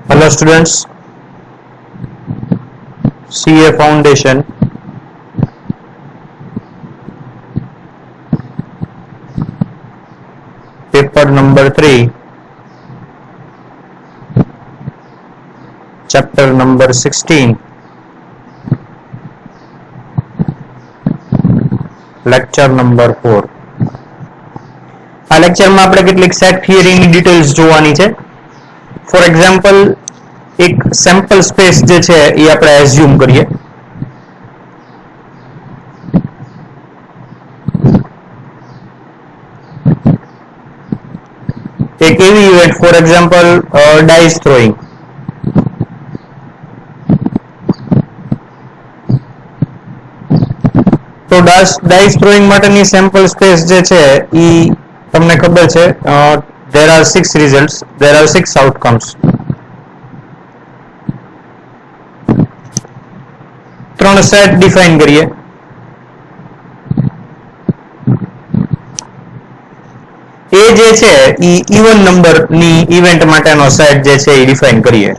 Hello students, CA Foundation paper number 3 chapter number 16 lecture number 4 આ લેક્ચરમાં આપણે કેટલીક સેટ થિયરીની ડિટેલ્સ જોવાની છે. ફોર એક્ઝામ્પલ એક સેમ્પલ સ્પેસ જે છે એ આપણે એઝ્યુમ કરીએ. એક એવી event for example dice throwing. તો ડાઇસ થ્રોઈંગ માટેની સેમ્પલ સ્પેસ જે છે એ તમને ખબર છે there are 6 results, there are 6 outcomes. ત્રણ સેટ ડિફાઇન કરીએ. એ જે છે એ ઇવન નંબરની ઇવેન્ટ માટેનો સેટ જે છે એ ડિફાઇન કરીએ.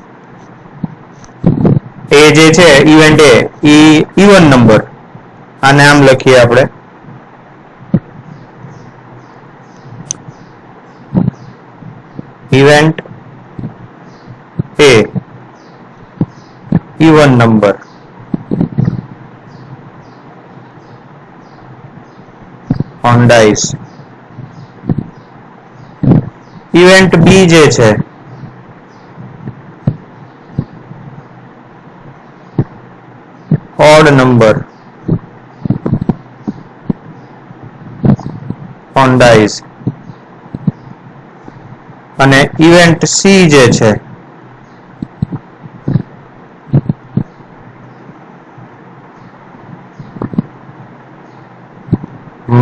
એ જે છે ઇવેન્ટ એ ઇવન નંબર, આને આમ લખીએ આપણે event A even number on dice. Event B જે છે ઓડ નંબર ઓન ડાઇસ. અને ઇવેન્ટ સી જે છે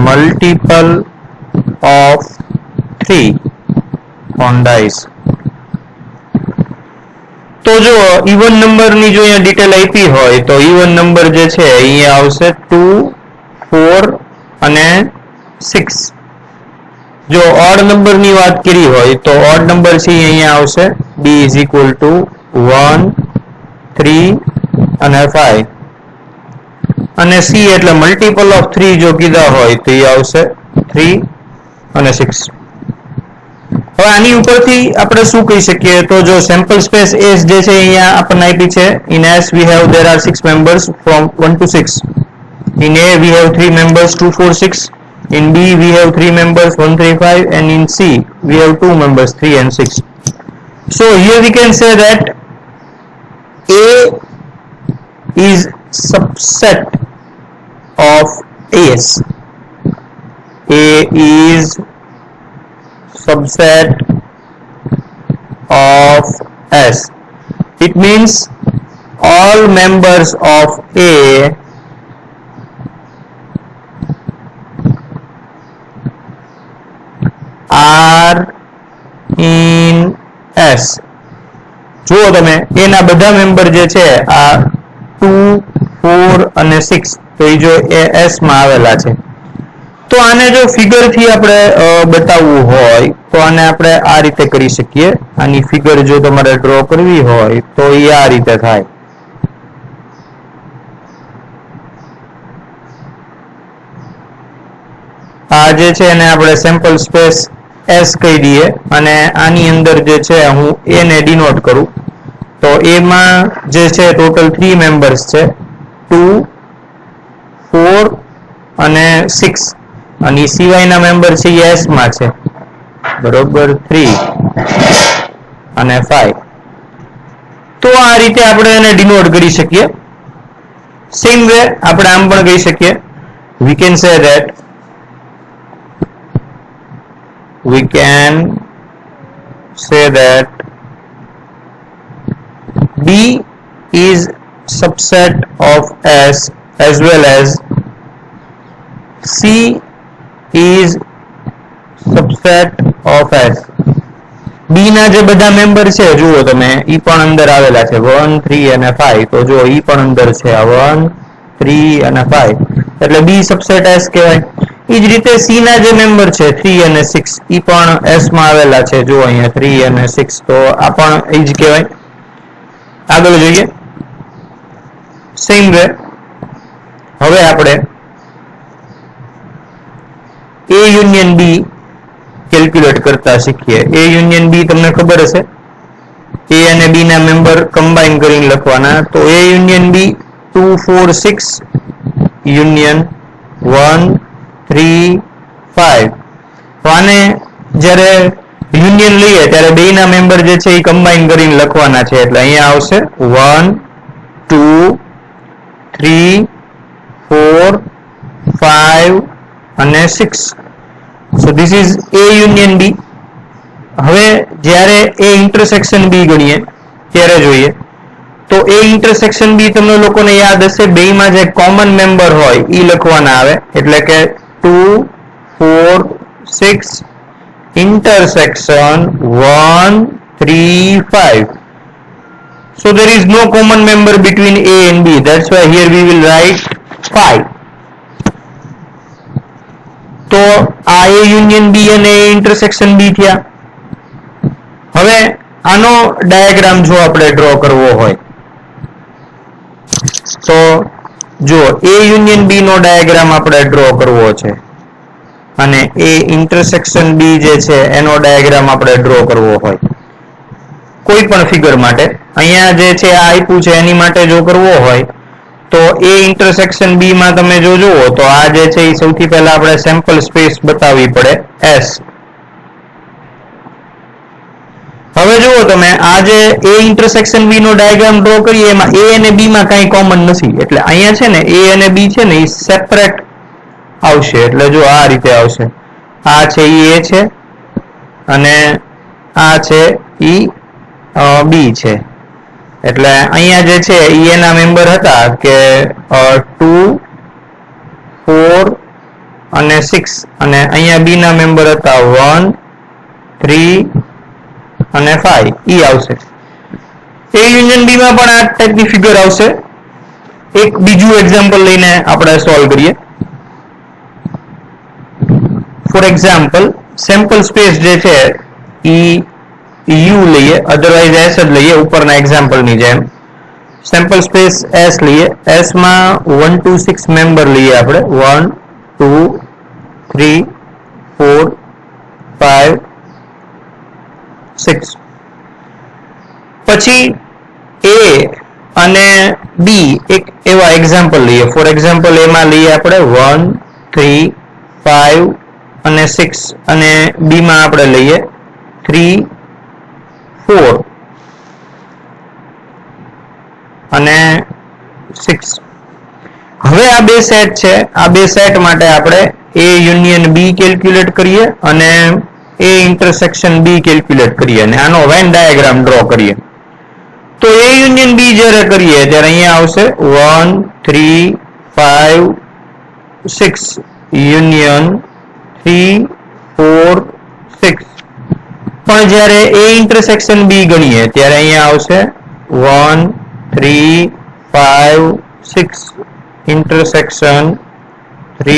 મલ્ટીપલ ઓફ 3 ઓન ડાઇસ. તો જો ઇવન નંબરની જો અહીંયા ડિટેલ આપી હોય તો ઇવન નંબર જે છે અહીંયા આવશે 2, 4 અને 6. જો ઓડ નંબરની વાત કરી હોય તો ઓડ નંબર છે અહીંયા આવશે b is equal to 1, 3 અને 5. અને c એટલે મલ્ટીપલ ઓફ 3 જો કીધા હોય તો એ આવશે 3 અને 6. હવે આની ઉપરથી આપણે શું કહી શકીએ તો જો સેમ્પલ સ્પેસ S જે છે અહીંયા આપણને આપી છે. in S we have there are 6 members from 1 to 6. in A we have 3 members 2, 4, 6. in B we have 3 members 1, 3, 5 and in C we have 2 members 3 and 6. So here we can say that A is subset of S. A is subset of S. It means all members of A are in S. જુઓ તમે એના બધા member જે છે આ 2, 4 અને 6 તો એ જો એ S માં આવેલા છે. તો આને જો ફિગર થી આપણે બતાવવું હોય તો આને આપણે આ રીતે કરી શકીએ. આની ફિગર જો તમારે ડ્રો કરવી હોય તો એ આ રીતે થાય. આ જે છે એને આપણે સેમ્પલ સ્પેસ S કહી દઈએ અને આની અંદર જે છે હું A ને ડિનોટ કરું તો A માં જે છે ટોટલ 3 મેમ્બર્સ છે 2, 4 અને 6 અને સિવાયના મેમ્બર છે એ S માં છે બરોબર 3 અને 5. તો આ રીતે આપણે એને ડિનોટ કરી શકીએ. સેમ વે આપણે આમ પણ કહી શકીએ. we can say that B is subset of S as well as C is subset of S. B ના જે બધા મેમ્બર છે જુઓ તમે ઈ પણ અંદર આવેલા છે 1, 3 અને 5. તો જો ઈ પણ અંદર છે 1, 3 અને 5 એટલે B subset S કહેવાય. એ જ રીતે C ના જે મેમ્બર છે 3 અને 6 ઈ પણ S માં આવેલા છે જો અહીંયા 3 અને 6 તો આ પણ એ જ કહેવાય. આગળ જોઈએ સેમ વે હવે આપણે A યુનિયન B કેલ્ક્યુલેટ કરતા શીખીએ. A યુનિયન B તમને ખબર હશે A અને B ના મેમ્બર કમ્બાઈન કરીને લખવાના. તો A યુનિયન B 2 4 6 યુનિયન 1 3 5. તો આને જ્યારે યુનિયન લઈએ ત્યારે બે ના મેમ્બર જે છે એ કમ્બાઈન કરીને લખવાના છે. એટલે અહીંયા આવશે 1 2 3 4 5 અને 6. so this is A union B. હવે જ્યારે A intersection B ગણીએ ત્યારે જોઈએ તો A intersection B તમને લોકોને યાદ હશે બેયમાં જે કોમન મેમ્બર હોય એ લખવાના આવે. એટલે કે 2 4 6 intersection 1 3 5. so there is no common member between A and B. that's why here we will write 5. તો આ A યુનિયન B અને A ઇન્ટરસેક્શન B થયા. હવે આનો ડાયાગ્રામ જો આપણે ડ્રો કરવો હોય તો જો A યુનિયન B નો ડાયાગ્રામ આપણે ડ્રો કરવો છે અને A ઇન્ટરસેક્શન B જે છે એનો ડાયાગ્રામ આપણે ડ્રો કરવો હોય કોઈ પણ ફિગર માટે, અહીંયા જે છે આ આપ્યું છે એની માટે જો કરવો હોય તો A ઇન્ટરસેક્શન B માં તમે જો જુઓ તો આ જે છે એ સૌથી પહેલા આપણે સેમ્પલ સ્પેસ બતાવવી પડે S. હવે જુઓ તમે આ જે A ઇન્ટરસેક્શન B નો ડાયાગ્રામ ડ્રો કરીએ એમાં A અને B માં કાંઈ કોમન નથી. એટલે અહીંયા છે ને A અને B છે ને એ સેપરેટ આવશે. એટલે જો આ રીતે આવશે. આ છે એ A છે અને આ છે એ B છે. એટલે અહીંયા જે છે એ એના મેમ્બર હતા કે 2 4 અને 6 અને અહીંયા B ના મેમ્બર હતા 1 3 અને 5 ઈ આવશે. A યુનિયન B માં પણ આ ટાઈપની ફિગર આવશે. એક બીજું એક્ઝામ્પલ લઈને આપણે સોલ્વ કરીએ. ફોર એક્ઝામ્પલ સેમ્પલ સ્પેસ જે છે ઈ U લઈએ, અધરવાઇઝ S જ લઈએ ઉપરના એક્ઝામ્પલની જેમ. સેમ્પલ સ્પેસ S લઈએ. S માં 1 2 6 મેમ્બર લઈએ આપણે 1 2 3 4 5 6. પછી A અને B એક એવા એક્ઝામ્પલ લઈએ. ફોર એક્ઝામ્પલ એમાં લઈએ આપણે 1 3 5 અને 6 અને B માં આપણે લઈએ 3 4 અને 6. હવે આ બે સેટ છે. આ બે સેટ માટે આપણે A યુનિયન B કેલ્ક્યુલેટ કરીએ અને A ઇન્ટરસેક્શન B કેલ્ક્યુલેટ કરીએ અને આનો વેન ડાયાગ્રામ ડ્રો કરીએ. તો A યુનિયન B જ્યારે કરીએ ત્યારે અહીંયા આવશે 1 3 5 6 યુનિયન 3 4 6. પણ જ્યારે A ઇન્ટરસેક્શન B ગણીએ ત્યારે અહીંયા આવશે 1 3 5 6 ઇન્ટરસેક્શન 3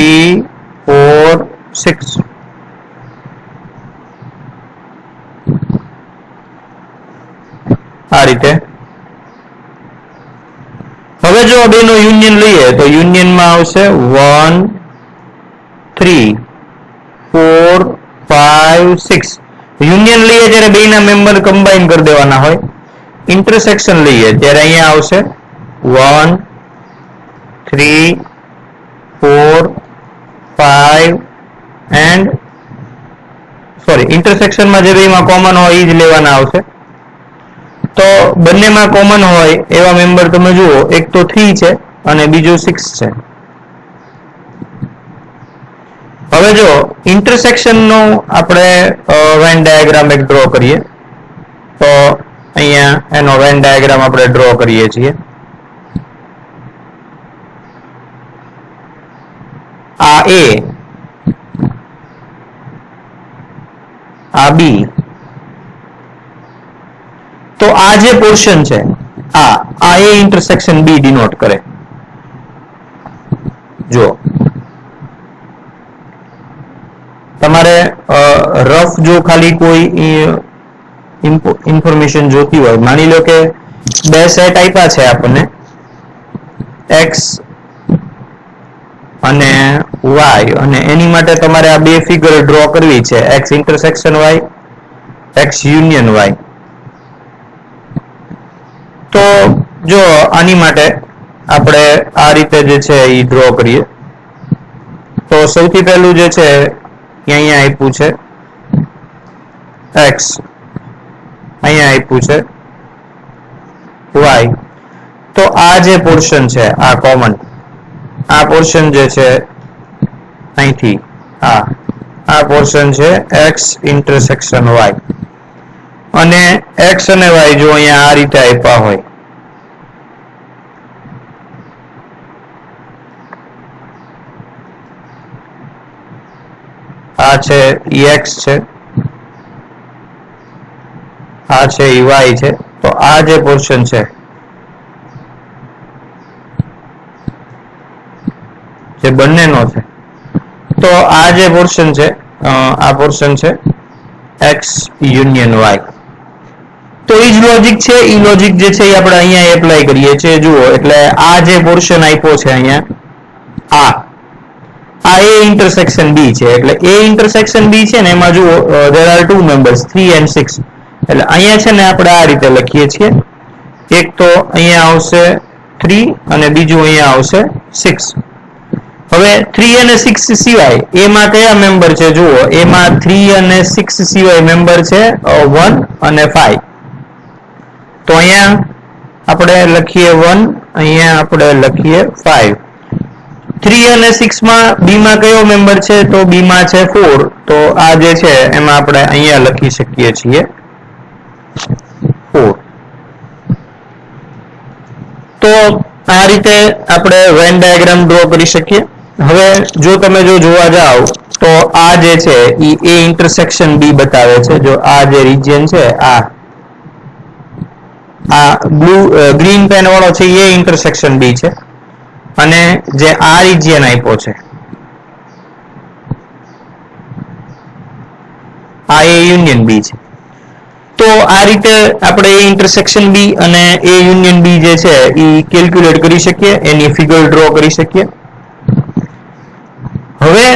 4 6. આ રીતે. હવે જો આ બેનો યુનિયન લઈએ તો યુનિયનમાં આવશે 1 3 4 5 6. યુનિયન લઈએ ત્યારે બેના મેમ્બર કમ્બાઈન કરી દેવાના હોય. ઇન્ટરસેક્શન લઈએ ત્યારે અહીંયા આવશે 1 3 4 5 એન્ડ સોરી ઇન્ટરસેક્શનમાં જે બેમાં કોમન હોય એ જ લેવાના આવશે. તો બંનેમાં કોમન હોય એવા મેમ્બર તમે જુઓ, એક તો 3 છે અને બીજું 6 છે. હવે જો ઇન્ટરસેક્શનનો આપણે વેન ડાયાગ્રામ એક ડ્રો કરીએ તો અહીંયા એનો વેન ડાયાગ્રામ આપણે ડ્રો કરીએ છીએ. આ A, આ B. તો આ જે પોર્શન છે આ A ઇન્ટરસેક્શન B ડિનોટ કરે. જો તમારે રફ જો ખાલી કોઈ ઇન્ફોર્મેશન જોતી હોય, માની લો કે બે સેટ આપ્યા છે આપણને x અને y, અને એની માટે તમારે આ બે ફિગર ડ્રો કરવી છે, x intersection y, x union y. તો જો આની માટે આપણે આ રીતે જે છે એ ડ્રો કરીએ. તો સૌથી પહેલું જે છે અહીંયા આપ્યું છે x, અહીંયા આપ્યું છે y. તો આ જે પોર્શન છે આ કોમન, આ પોર્શન જે છે અહીંથી આ પોર્શન છે x ઇન્ટરસેક્શન y, અને x અને y જો અહીંયા આ રીતે આપ્યા હોય આ છે x છે, આ છે y છે. તો આ જે પોર્શન છે જે બંનેનો છે, તો આ જે પોર્શન છે આ પોર્શન છે x યુનિયન y. તો એ જ લોજિક છે, એ લોજિક જે છે એ આપણે અહીંયા એપ્લાય કરીએ છીએ. જુઓ, એટલે આ જે પોર્શન આપ્યો છે અહીંયા આ a ઇન્ટરસેક્શન b છે, એટલે a ઇન્ટરસેક્શન b છે ને એમાં જુઓ there are two members 3 and 6. એટલે અહીંયા છે ને આપણે આ રીતે લખીએ છીએ, એક તો અહીંયા આવશે 3 અને બીજું અહીંયા આવશે 6. હવે 3 અને 6 સિવાય એમાં કયા મેમ્બર છે? જુઓ, એમાં 3 અને 6 સિવાય મેમ્બર છે 1 અને 5. તો અહીંયા આપણે લખીએ 1, અહીંયા આપણે લખીએ 5. 3 અને 6 માં b માં કયો મેમ્બર છે? તો b માં છે 4. તો આ જે છે એમાં આપણે અહીંયા લખી શકીએ છીએ 4. તો આ રીતે આપણે વેન ડાયાગ્રામ ડ્રો કરી શકીએ. હવે જો તમે જોવા જાઓ તો આ જે છે એ a ઇન્ટરસેક્શન b બતાવે છે. જો આ જે રિજિયન છે આ ગ્રીન પેન વાળો છે એ ઇન્ટરસેક્શન b છે, અને જે આ રિજિયન આપ્યો છે આ a યુનિયન b છે. તો આ રીતે આપણે a ઇન્ટરસેક્શન b અને a યુનિયન b જે છે એ કેલ્ક્યુલેટ કરી શકીએ, એની ફિગર ડ્રો કરી શકીએ. હવે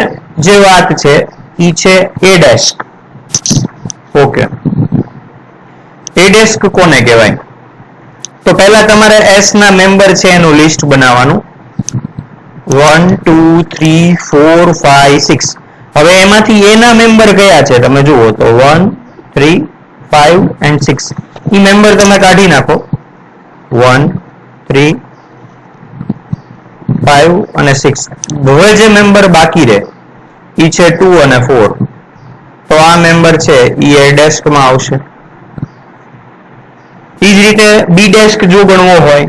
જે વાત છે એ છે a desk. Okay, a desk કોને કહેવાય? તો પહેલા તમારે s ના મેમ્બર છે એનું લિસ્ટ બનાવવાનું, 1 2 3 4 5 6. હવે એમાંથી a ના મેમ્બર કયા છે તમે જુઓ તો 1 3 5 and 6. એ મેમ્બર તમે કાઢી નાખો, 1 3 5 અને 6. હવે જે મેમ્બર બાકી રહે એ છે 2 અને 4. તો આ મેમ્બર છે એ a ડેસ્ક માં આવશે. એ જ રીતે b ડેસ્ક જો ગણવો હોય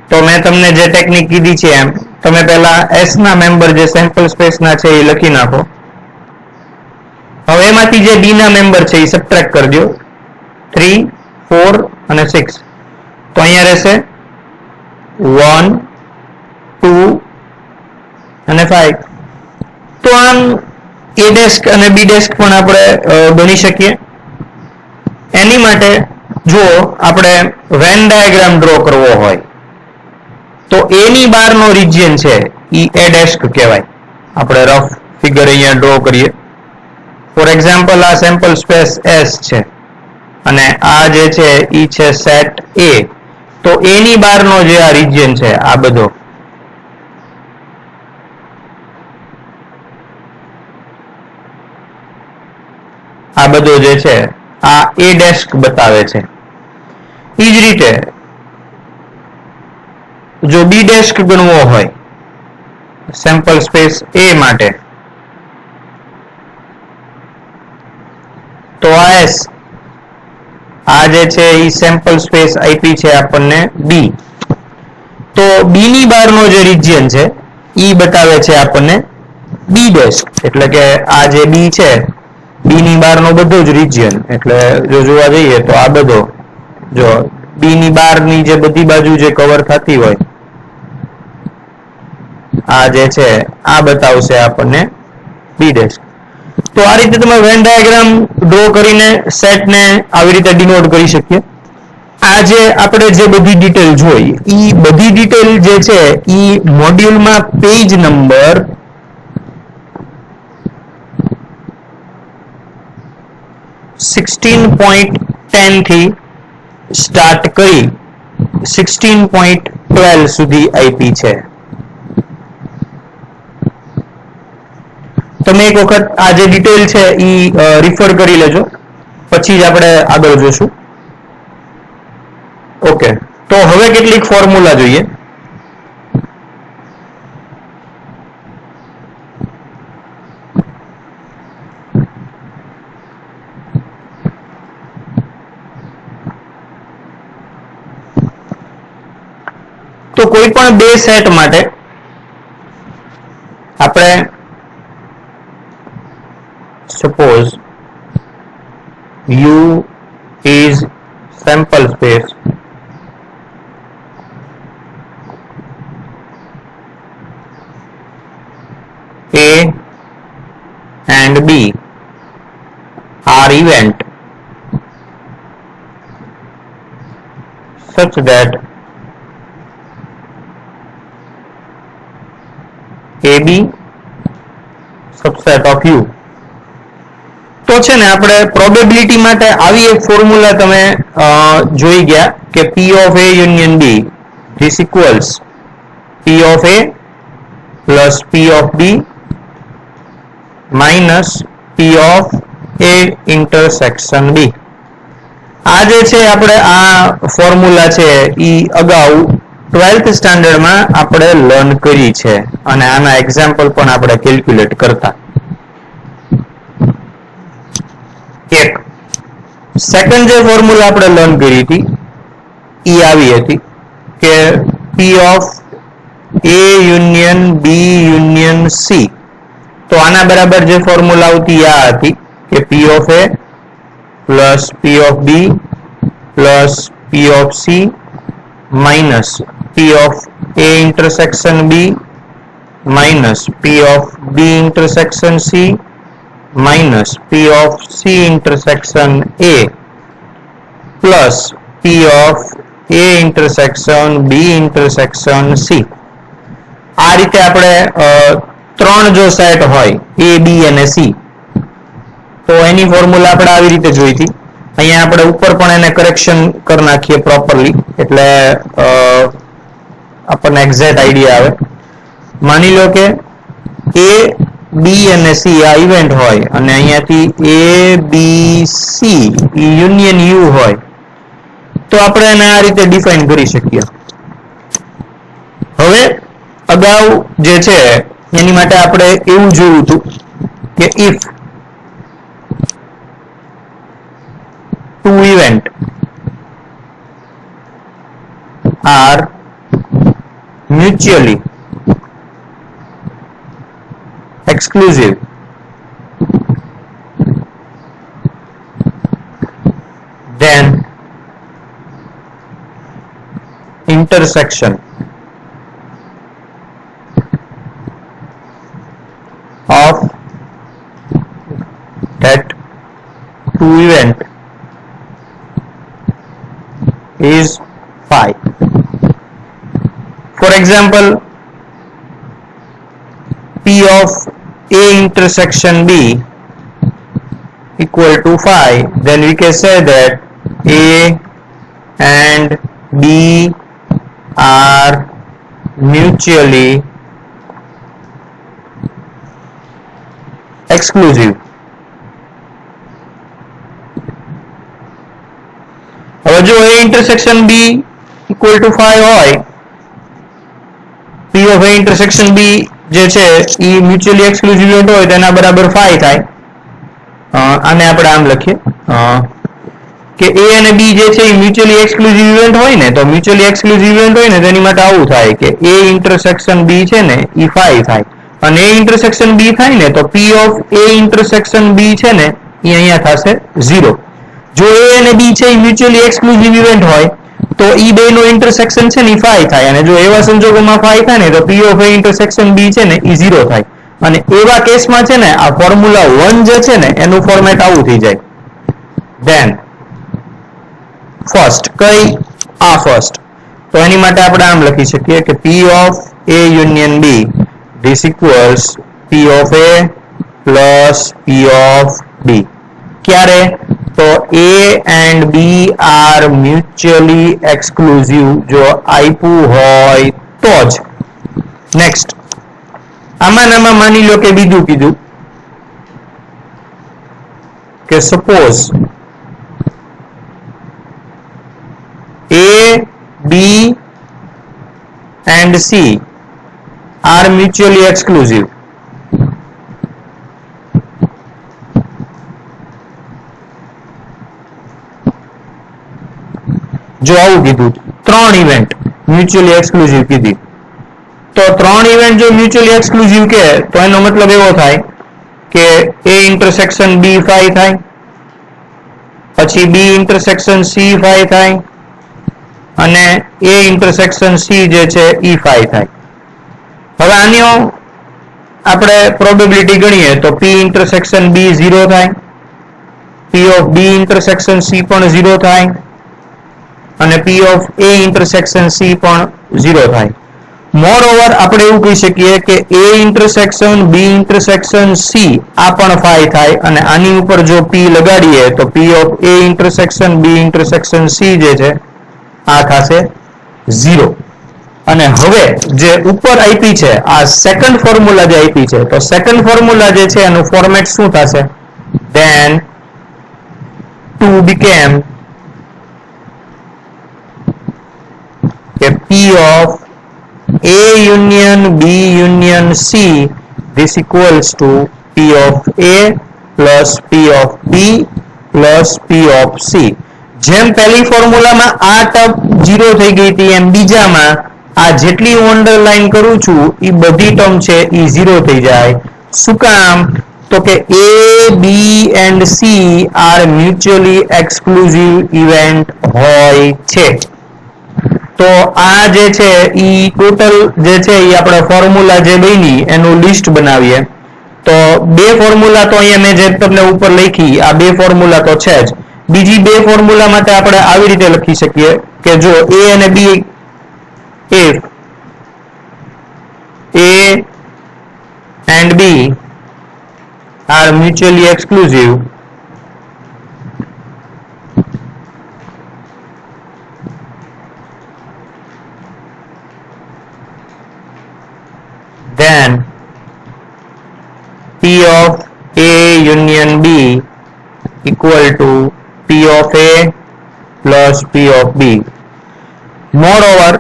તો મેં તમને જે ટેકનિક કીધી છે એમ તમે પહેલા s ના મેમ્બર જે સેમ્પલ સ્પેસ ના છે એ લખી નાખો. હવે એમાંથી જે b ના મેમ્બર છે એ સબટ્રેક્ટ કરજો, 3 4 અને 6. તો અહીંયા રહેશે 1 2 અને 5. તો આમ a ડેસ્ક અને b ડેસ્ક પણ આપણે ગણી શકીએ. એની માટે જો આપણે વેન ડાયાગ્રામ ડ્રો કરવો હોય તો a ની બહારનો રિજિયન છે એ a ડેસ્ક કહેવાય. આપણે રફ ફિગર અહીંયા ડ્રો કરીએ. ફોર એક્ઝામ્પલ આ સેમ્પલ સ્પેસ S છે અને આ જે છે એ છે સેટ A. તો A ની બહારનો જે આ રિજિયન છે આ બધો જે છે આ A ડેસ્ક બતાવે છે. એ જ રીતે જો B ડેસ્ક ગણવો હોય સેમ્પલ સ્પેસ A માટે તો આ S, આ જે છે એ સેમ્પલ સ્પેસ આપી છે આપણને B. તો B ની બહારનો જે રિજિયન છે એ બતાવે છે આપણને B ડેસ્ક. એટલે કે આ જે B છે B ની બહારનો બધો જ રિજિયન, એટલે જો જોવા જઈએ તો આ બધો જો B ની બહારની જે બધી બાજુ જે કવર થતી હોય આ જે છે આ બતાવશે આપણને B ડેસ્ક. તો આ રીતે તમે વેન ડાયાગ્રામ ડ્રો કરીને સેટને આવી રીતે ડિનોટ કરી શકીએ. આ જે આપણે જે બધી ડિટેલ જોઈ ઈ બધી ડિટેલ જે છે ઈ મોડ્યુલમાં પેજ નંબર 16.10 થી સ્ટાર્ટ કરી 16.12 સુધી આપી છે. તમે એક વખત આ જે ડિટેલ છે ઈ રિફર કરી લેજો, પછી જ આપણે આગળ જોશું. ઓકે, તો હવે કેટલીક ફોર્મ્યુલા જોઈએ. તો કોઈ પણ બે સેટ માટે આપણે suppose U is sample space A and B are event such that AB subset of U. તો છે ને આપણે પ્રોબેબિલિટી માટે આવી એક ફોર્મ્યુલા તમે જોઈ ગયા કે P of A union B is equals P of A plus P of B minus P of A intersection B. આ જે છે આપણે આ ફોર્મ્યુલા છે ઈ અગાઉ 12th સ્ટાન્ડર્ડમાં આપણે લર્ન કરી છે અને આના એક્ઝામ્પલ પણ આપણે કેલ્ક્યુલેટ કરતા. એક સેકન્ડ જે ફોર્મ્યુલા આપણે લર્ન કરી હતી ઈ આવી હતી કે P of A union B union C. તો આના બરાબર જે ફોર્મ્યુલા આવતી આ હતી કે P of A plus P of B plus P of C minus P of A intersection B minus P of B intersection C minus P of C intersection A plus P of A intersection B intersection C. આ રીતે આપણે ત્રણ જો set હોય A B અને C તો એની formula આપણે આવી રીતે જોઈ હતી. અહીંયા આપણે ઉપર પણ એને કરેક્શન કરી નાખીએ પ્રોપરલી એટલે આપણને એક્ઝેક્ટ આઈડિયા આવે. માની લો કે A B અને C આ ઇવેન્ટ હોય અને અહીંયાથી A B C union U હોય તો આપણે એને આ રીતે ડિફાઇન કરી શકીએ. હવે અગાઉ જે છે એની માટે આપણે એવું જોયું હતું કે if two event are mutually exclusive then intersection of that two event is phi. For example, P of A intersection B equal to phi, then we can say that A and B are mutually exclusive. હવે જો A intersection B equal to phi હોય P of A intersection B જે છે એ mutually exclusive event હોય તો એના બરાબર phi થાય. આને આપણે આમ લખીએ કે A અને B જે છે એ મ્યુચ્યુઅલી એક્સક્લુઝિવ ઇવેન્ટ હોય ને તો મ્યુચ્યુઅલી એક્સક્લુઝિવ ઇવેન્ટ હોય ને તેની માટે આવું થાય કે A intersection B છે ને એ phi થાય અને A intersection B થાય ને તો P of A intersection B છે ને એ અહીંયા થશે 0. જો A અને B છે એ મ્યુચ્યુઅલી એક્સક્લુઝિવ ઇવેન્ટ હોય તો ઈ બેનો ઇન્ટરસેક્શન છે ને phi થાય અને જો એવા સંજોગોમાં phi થાય ને તો P of A intersection B છે ને એ 0 થાય અને એવા કેસમાં છે ને આ ફોર્મ્યુલા 1 જે છે ને એનું ફોર્મેટ આવું થઈ જાય. then ફર્સ્ટ કઈ આ ફર્સ્ટ તો એની માટે આપણે આમ લખી શકીએ કે P of A union B this equals P of A plus P of B ક્યારે તો A and B are mutually exclusive જો આપ્યું હોય તો જ નેક્સ્ટ આમાં માની લો કે બીજું કીધું કે suppose A, B and C are mutually exclusive. જો આવું કીધું ત્રણ ઇવેન્ટ મ્યુચ્યુઅલી એક્સક્લુઝિવ કીધી તો ત્રણ ઇવેન્ટ જો મ્યુચ્યુઅલી એક્સક્લુઝિવ કે તો એનો મતલબ એવો થાય કે A ઇન્ટરસેક્શન B phi થાય પછી B ઇન્ટરસેક્શન C phi થાય અને A ઇન્ટરસેક્શન C જે છે E phi થાય હવે આનો આપણે પ્રોબેબિલિટી ગણીએ તો P ઇન્ટરસેક્શન B 0 થાય P of B intersection C પણ 0 થાય અને P of A intersection C પણ 0 થાય મોર ઓવર આપણે એવું કહી શકીએ કે A intersection B intersection C આ પણ phi થાય અને આની ઉપર જો P લગાડીએ તો P of A intersection B intersection C જે છે આ થશે 0 અને હવે જે ઉપર આપી છે આ સેકન્ડ ફોર્મ્યુલા જે આપી છે તો સેકન્ડ ફોર્મ્યુલા જે છે એનું ફોર્મેટ શું થશે then 2 became કે P of A union B union C this equals to P of A plus P of B plus P of C જેમ પહેલી ફોર્મ્યુલામાં આ ટર્મ 0 થઈ ગઈ હતી એમ બીજામાં આ જેટલી હું અંડરલાઈન કરું છું એ બધી ટર્મ છે એ 0 થઈ જાય શું કામ તો કે A B and C are mutually exclusive event હોય છે તો આ જે છે ઈ ટોટલ જે છે ઈ આપણે ફોર્મ્યુલા જે બની એનું લિસ્ટ બનાવીએ તો બે ફોર્મ્યુલા તો અહીંયા મેં જે તમને ઉપર લખી આ બે ફોર્મ્યુલા તો છે જ બીજી બે ફોર્મ્યુલા માટે આપણે આવી રીતે લખી શકીએ કે જો A અને B if A and B are mutually exclusive then P of A union B equal to P of A plus P of B. Moreover,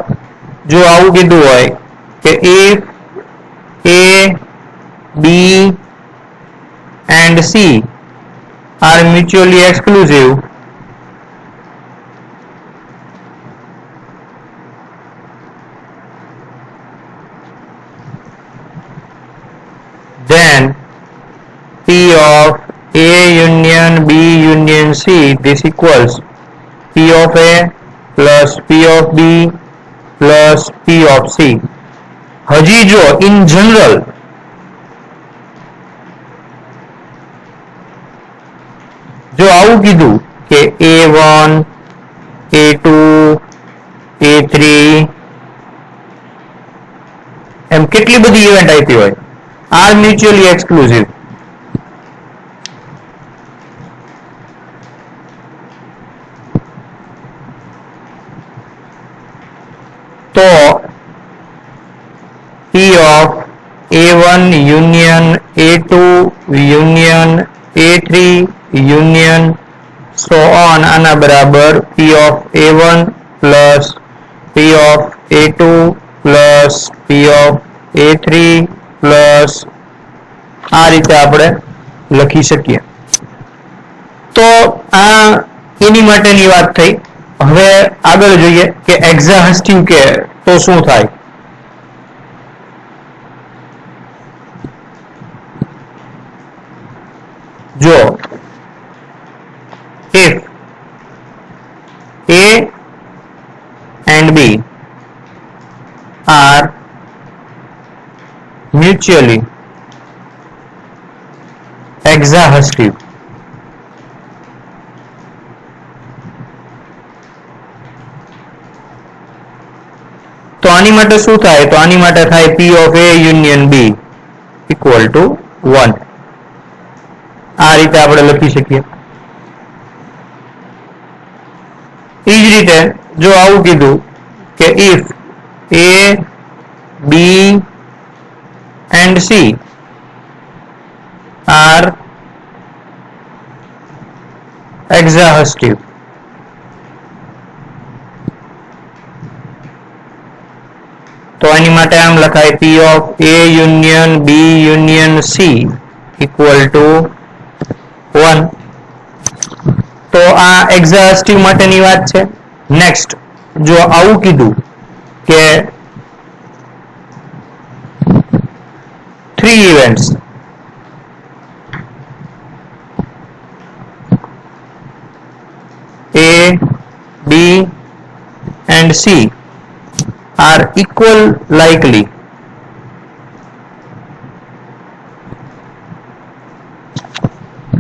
જો આવું કીધું હોય કે if A, B and C are mutually exclusive then P of A union B union C this equals P of A plus P of B plus P of C. હજી જો in general જો આવું કીધું કે A1 A2 A3 એમ કેટલી બધી event આપી હોય are mutually exclusive તો P of A1 union A2 union A3 union so on આના બરાબર P of A1 plus P of A2 plus P of A3 plus આ રીતે આપણે લખી શકીએ તો આ એની માટેની વાત થઈ હવે આગળ જોઈએ કે એક્ઝાસ્ટિવ કે તો શું થાય જો if A and B are mutually exhaustive તો આની માટે શું થાય? તો આની માટે થાય P of A union B equal to 1. આ રીતે આપણે લખી શકીએ. એ જ રીતે જો આવું કીધું કે if A, B and C are exhaustive, તો એની માટે આમ લખાય P of A union B union C equal to 1. તો આ એક્ઝાસ્ટિવ માટેની વાત છે. નેક્સ્ટ જો આવું કીધું કે 3 events A, B and C are equal likely,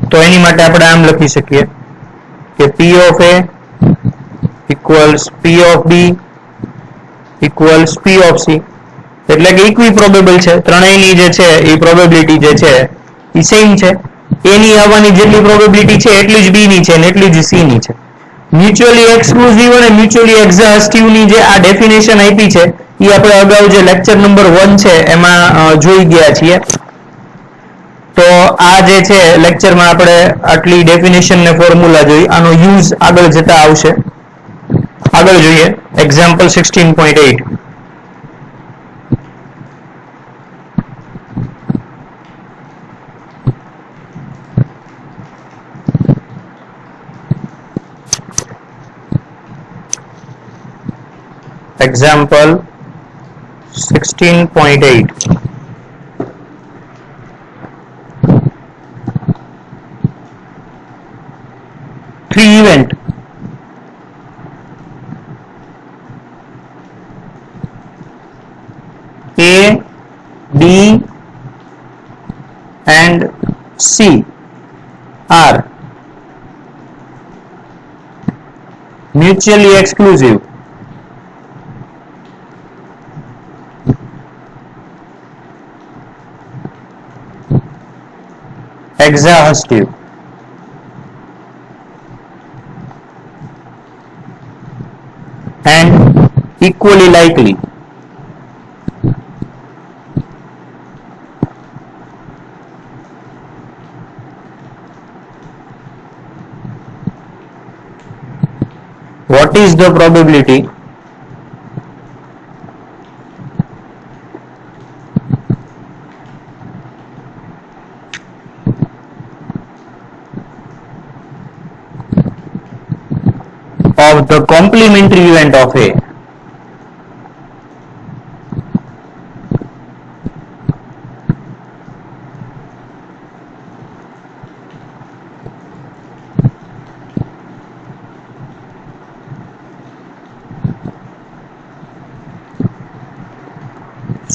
તો એની માટે આપણે આમ લખી શકીએ કે P of A equals P of B equals P of C, એટલે કે ઇક્વી પ્રોબેબલ છે. ત્રણેયની જે છે એ પ્રોબેબિલિટી જે છે એ સેમ છે. A ની આવવાની જેટલી પ્રોબેબિલિટી છે એટલી જ B ની છે અને એટલી જ C ની છે. મ્યુચ્યુઅલી એક્સક્લુઝિવ અને મ્યુચ્યુઅલી એક્ઝાસ્ટિવ ની જે આ ડેફિનેશન આપી છે એ આપણે અગાઉ જે લેક્ચર નંબર 1 છે એમાં જોઈ ગયા છીએ. તો આ જે છે લેક્ચરમાં આપણે આટલી ડેફિનેશન ને ફોર્મ્યુલા જોઈ. આનો યુઝ આગળ જતા આવશે. આગળ જોઈએ example 16.8. Example 16.8. Three event A, B and C are mutually exclusive, exhaustive, and equally likely. What is the probability of the complementary event of A?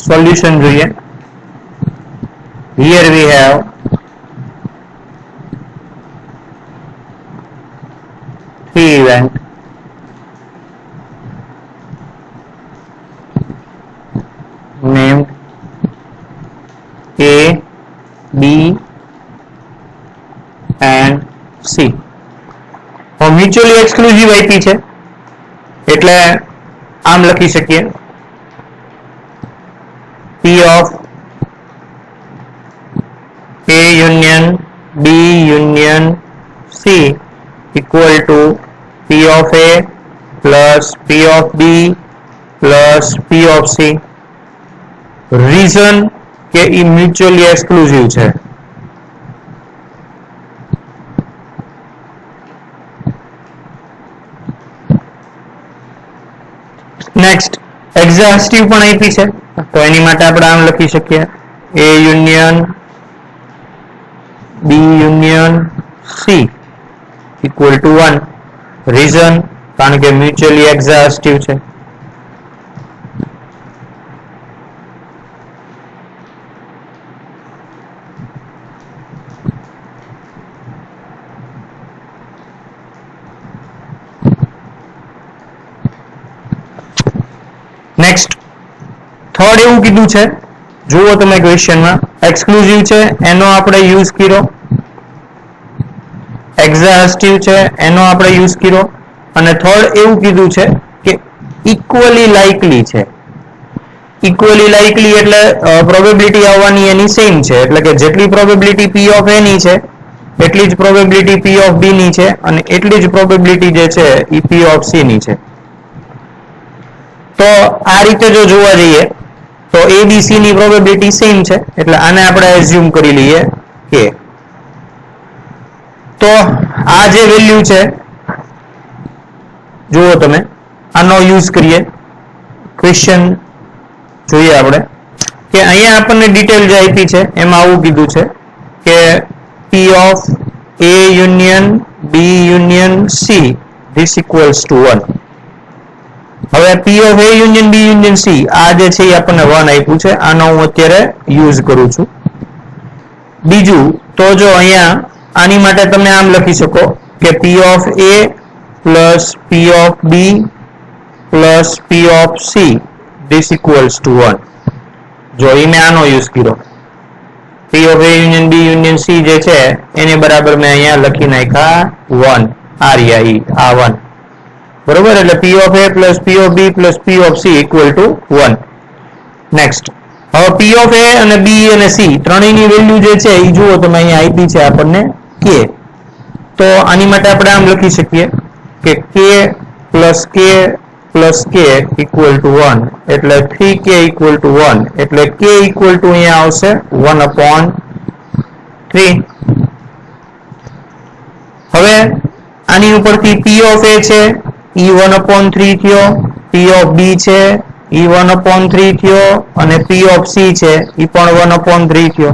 Solution જોઈએ. Here we have three event named A, B and C. Mutually exclusive આપી છે એટલે આમ લખી શકીએ P of A union B union C equal to P of A plus P of B plus P of C. Reason કે એ mutually exclusive છે. Next એક્ઝાસ્ટિવ પણ આપી છે તો એની માટે આપણે આમ લખી શકીએ A union B union C equal to 1. Reason કારણ કે મ્યુચ્યુઅલી એક્ઝાસ્ટિવ છે. નેક્સ્ટ થર્ડ એવું કીધું છે, જુઓ તમે ક્વેશ્ચનમાં, એક્સક્લુઝિવ છે એનો આપણે યુઝ કર્યો, એક્ઝાસ્ટિવ છે એનો આપણે યુઝ કર્યો, અને થર્ડ એવું કીધું છે કે ઇક્વલી લાઇકલી છે. ઇક્વલી લાઇકલી એટલે પ્રોબેબિલિટી આવવાની એની સેમ છે, એટલે કે જેટલી પ્રોબેબિલિટી પી ઓફ એ ની છે એટલી જ પ્રોબેબિલિટી પી ઓફ બી ની છે, અને એટલી જ પ્રોબેબિલિટી જે છે એ પી ઓફ સી ની છે. તો આ રીતે જો જોવા જઈએ તો એ બી સી ની પ્રોબેબિલિટી સેમ છે, એટલે આને આપણે એઝ્યુમ કરી લઈએ કે તો આ જે વેલ્યુ છે જુઓ તમે, આનો યુઝ કરીએ, ક્વેશ્ચન જોઈએ આપણે કે અહીંયા આપણને ડિટેલ જે આપી છે એમાં આવું કીધું છે કે P of A union B union C this equals to 1. હવે P of A union B union C આ જે છે એ આપણને 1 આપ્યું છે, આનો હું અત્યારે યુઝ કરું છું. બીજું તો જો અહીંયા આની માટે તમે આમ લખી શકો કે P of A plus P of B plus P of C this equals to 1. જો એ મેં આનો યુઝ કર્યો, P of A union B union C જે છે એને બરાબર મેં અહીંયા લખી નાખ્યા 1, આ રહ્યા ઈ આ 1, બરોબર. એટલે P of A plus P of B plus P of C equal to 1. Next હવે પી ઓફ એ અને બી અને સી ત્રણેયની વેલ્યુ જે છે એ જુઓ તમે અહીંયા આપી છે આપણને કે, તો આની માટે આપણે આમ લખી શકીએ કે કે પ્લસ કે પ્લસ કે ઇક્વલ ટુ 1, એટલે 3k ઇક્વલ ટુ 1, એટલે k ઇક્વલ ટુ અહીંયા આવશે 1/3. હવે આની ઉપરથી પી ઓફ એ છે e 1/3 થયો, પી ઓફ બી છે e 1/3 થયો, અને પી ઓફ સી છે એ પણ 1/3 થયો.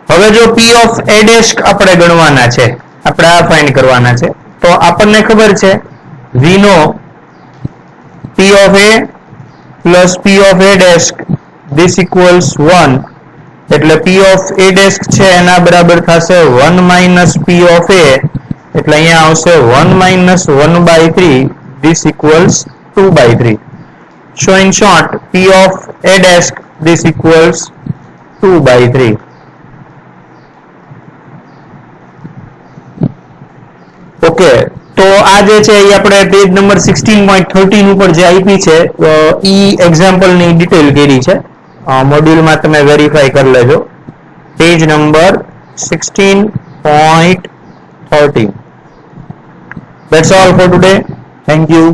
હવે જો પી ઓફ એ ડેશ આપણે ગણવાના છે, આપણે આ ફાઇન્ડ કરવાના છે, તો આપણને ખબર છે we know P of A plus P of A dash this equals 1, એટલે પી ઓફ એ ડેશ છે એના બરાબર થશે 1 માઇનસ પી ઓફ એ, એટલે અહીંયા આવશે 1 minus 1/3 this equals 2/3. So in short p of a dash this equals 2/3. Okay, તો આ જે છે એ આપણે પેજ નંબર 16.13 ઉપર જે આપી છે ઈ એક્ઝામ્પલ ની ડિટેલ કરી છે, મોડ્યુલમાં તમે વેરીફાઈ કરી લેજો. Page number 16.13. That's all for today. Thank you.